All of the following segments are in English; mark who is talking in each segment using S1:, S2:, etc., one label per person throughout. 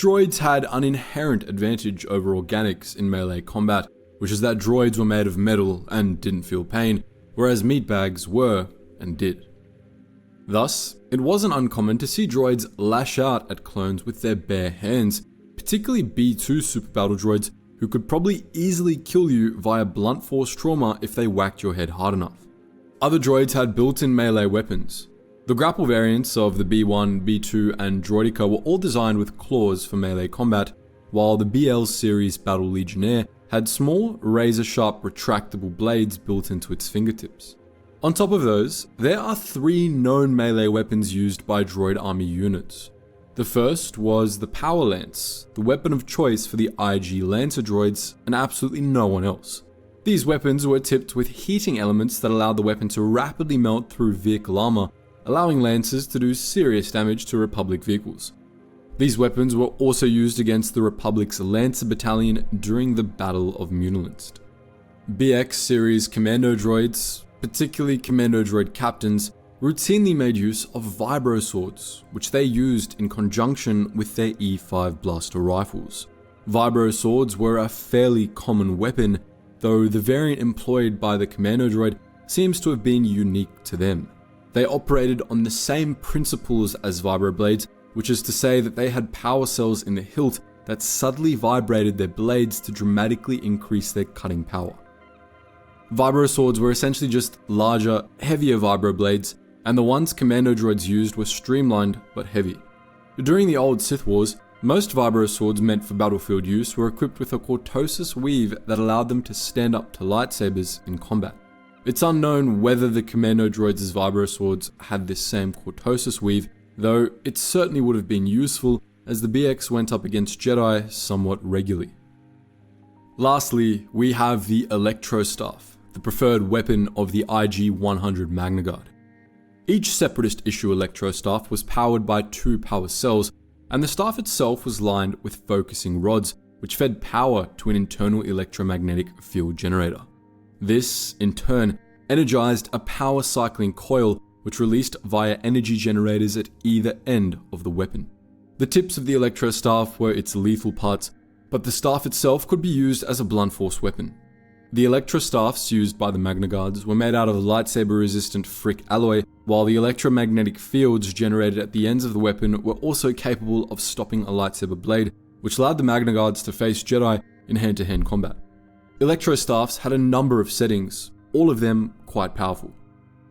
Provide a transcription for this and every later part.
S1: droids had an inherent advantage over organics in melee combat, which is that droids were made of metal and didn't feel pain, whereas meatbags were and did. Thus, it wasn't uncommon to see droids lash out at clones with their bare hands, particularly B2 super battle droids who could probably easily kill you via blunt force trauma if they whacked your head hard enough. Other droids had built-in melee weapons. The grapple variants of the B1, B2 and Droideka were all designed with claws for melee combat, while the BL series Battle Legionnaire had small, razor-sharp retractable blades built into its fingertips. On top of those, there are 3 known melee weapons used by Droid Army units. The first was the Power Lance, the weapon of choice for the IG Lancer droids and absolutely no one else. These weapons were tipped with heating elements that allowed the weapon to rapidly melt through vehicle armor, allowing Lancers to do serious damage to Republic vehicles. These weapons were also used against the Republic's Lancer Battalion during the Battle of Munilinst. BX series commando droids, particularly commando droid captains, routinely made use of Vibroswords, which they used in conjunction with their E5 blaster rifles. Vibroswords were a fairly common weapon, though the variant employed by the commando droid seems to have been unique to them. They operated on the same principles as vibroblades, which is to say that they had power cells in the hilt that subtly vibrated their blades to dramatically increase their cutting power. Vibroswords were essentially just larger, heavier vibroblades, and the ones commando droids used were streamlined but heavy. During the old Sith Wars, most Vibroswords meant for battlefield use were equipped with a cortosis weave that allowed them to stand up to lightsabers in combat. It's unknown whether the commando droids' Vibroswords had this same cortosis weave, though it certainly would have been useful as the BX went up against Jedi somewhat regularly. Lastly, we have the Electrostaff, the preferred weapon of the IG-100 Magna Guard. Each Separatist issue Electrostaff was powered by 2 power cells, and the staff itself was lined with focusing rods, which fed power to an internal electromagnetic field generator. This, in turn, energized a power cycling coil which released via energy generators at either end of the weapon. The tips of the Electrostaff were its lethal parts, but the staff itself could be used as a blunt force weapon. The Electrostaffs used by the Magna Guards were made out of lightsaber-resistant Frick alloy, while the electromagnetic fields generated at the ends of the weapon were also capable of stopping a lightsaber blade, which allowed the Magna Guards to face Jedi in hand-to-hand combat. Electrostaffs had a number of settings, all of them quite powerful.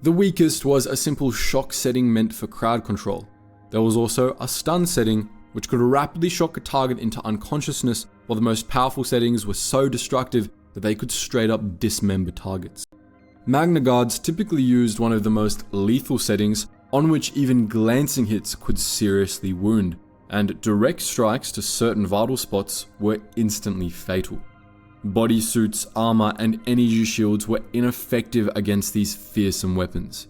S1: The weakest was a simple shock setting meant for crowd control. There was also a stun setting, which could rapidly shock a target into unconsciousness, while the most powerful settings were so destructive that they could straight up dismember targets. Magna Guards typically used one of the most lethal settings, on which even glancing hits could seriously wound, and direct strikes to certain vital spots were instantly fatal. Bodysuits, armor, and energy shields were ineffective against these fearsome weapons.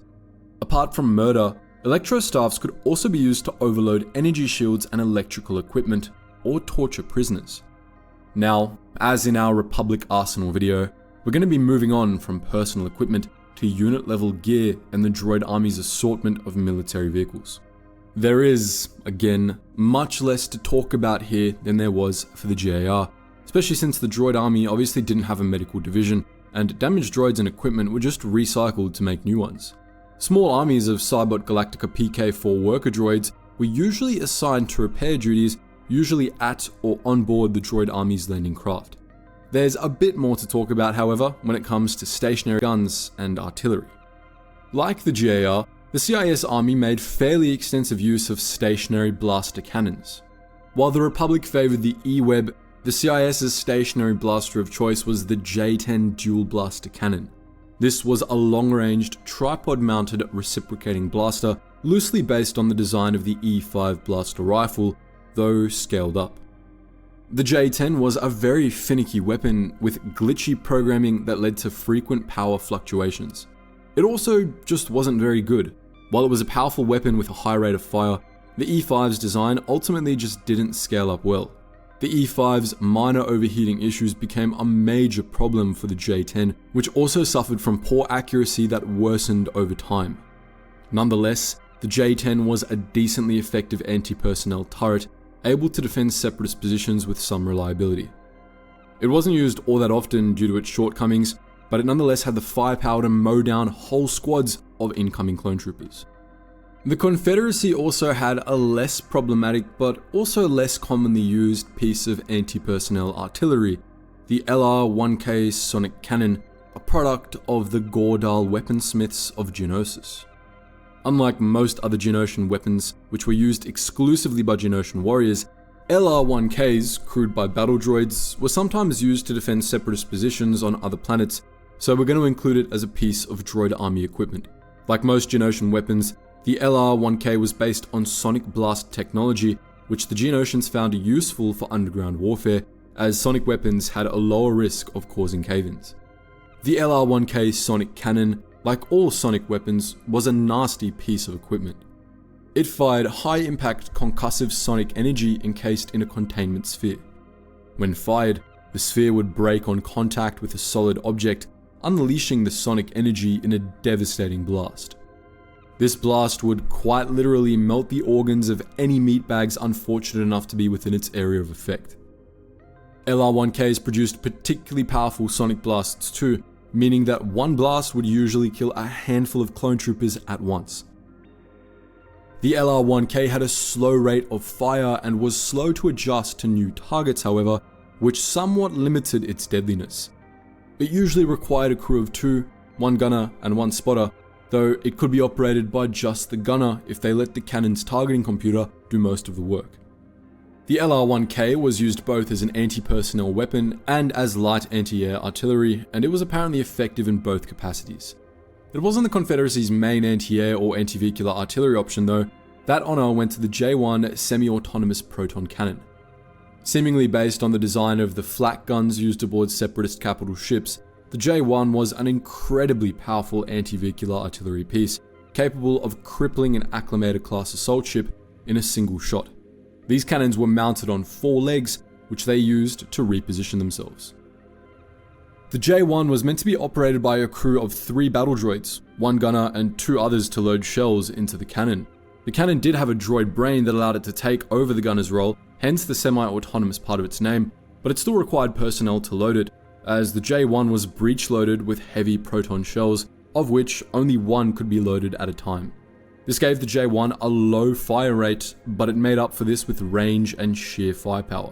S1: Apart from murder, Electrostaffs could also be used to overload energy shields and electrical equipment, or torture prisoners. Now, as in our Republic Arsenal video, we're going to be moving on from personal equipment to unit level gear and the Droid Army's assortment of military vehicles. There is, again, much less to talk about here than there was for the GAR, especially since the Droid Army obviously didn't have a medical division, and damaged droids and equipment were just recycled to make new ones. Small armies of Cybot Galactica PK-4 worker droids were usually assigned to repair duties, usually at or on board the Droid Army's landing craft. There's a bit more to talk about, however, when it comes to stationary guns and artillery. Like the GAR, the CIS Army made fairly extensive use of stationary blaster cannons. While the Republic favored the E-Web, the CIS's stationary blaster of choice was the J-10 dual blaster cannon. This was a long-ranged, tripod-mounted reciprocating blaster, loosely based on the design of the E5 blaster rifle, though scaled up. The J-10 was a very finicky weapon with glitchy programming that led to frequent power fluctuations. It also just wasn't very good. While it was a powerful weapon with a high rate of fire, the E5's design ultimately just didn't scale up well. The E5's minor overheating issues became a major problem for the J-10, which also suffered from poor accuracy that worsened over time. Nonetheless, the J-10 was a decently effective anti-personnel turret, able to defend separatist positions with some reliability. It wasn't used all that often due to its shortcomings, but it nonetheless had the firepower to mow down whole squads of incoming clone troopers. The Confederacy also had a less problematic but also less commonly used piece of anti-personnel artillery, the LR-1K sonic cannon, a product of the Gordal weaponsmiths of Geonosis. Unlike most other Geonosian weapons, which were used exclusively by Geonosian warriors, LR-1Ks, crewed by battle droids, were sometimes used to defend separatist positions on other planets, so we're going to include it as a piece of Droid Army equipment. Like most Geonosian weapons, the LR-1K was based on sonic blast technology, which the Geonosians found useful for underground warfare, as sonic weapons had a lower risk of causing cave-ins. The LR-1K sonic cannon, like all sonic weapons, was a nasty piece of equipment. It fired high-impact concussive sonic energy encased in a containment sphere. When fired, the sphere would break on contact with a solid object, unleashing the sonic energy in a devastating blast. This blast would quite literally melt the organs of any meatbags unfortunate enough to be within its area of effect. LR-1Ks produced particularly powerful sonic blasts too, meaning that one blast would usually kill a handful of clone troopers at once. The LR-1K had a slow rate of fire and was slow to adjust to new targets, however, which somewhat limited its deadliness. It usually required a crew of 2, 1 gunner and 1 spotter, though it could be operated by just the gunner if they let the cannon's targeting computer do most of the work. The LR-1K was used both as an anti-personnel weapon and as light anti-air artillery, and it was apparently effective in both capacities. It wasn't the Confederacy's main anti-air or anti-vehicular artillery option though. That honor went to the J1 semi-autonomous proton cannon. Seemingly based on the design of the flak guns used aboard separatist capital ships, the J1 was an incredibly powerful anti-vehicular artillery piece, capable of crippling an Acclamator-class assault ship in a single shot. These cannons were mounted on 4 legs, which they used to reposition themselves. The J1 was meant to be operated by a crew of 3 battle droids, 1 gunner and 2 others to load shells into the cannon. The cannon did have a droid brain that allowed it to take over the gunner's role, hence the semi-autonomous part of its name, but it still required personnel to load it, as the J1 was breech-loaded with heavy proton shells, of which only 1 could be loaded at a time. This gave the J1 a low fire rate, but it made up for this with range and sheer firepower.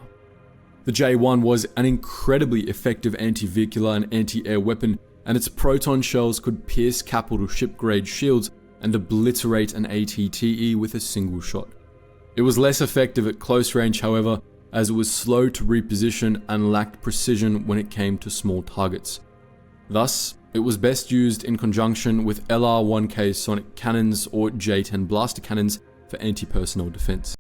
S1: The J1 was an incredibly effective anti-vehicular and anti-air weapon, and its proton shells could pierce capital ship-grade shields and obliterate an AT-TE with a single shot. It was less effective at close range, however, as it was slow to reposition and lacked precision when it came to small targets. Thus, it was best used in conjunction with LR-1K sonic cannons or J-10 blaster cannons for anti-personnel defense.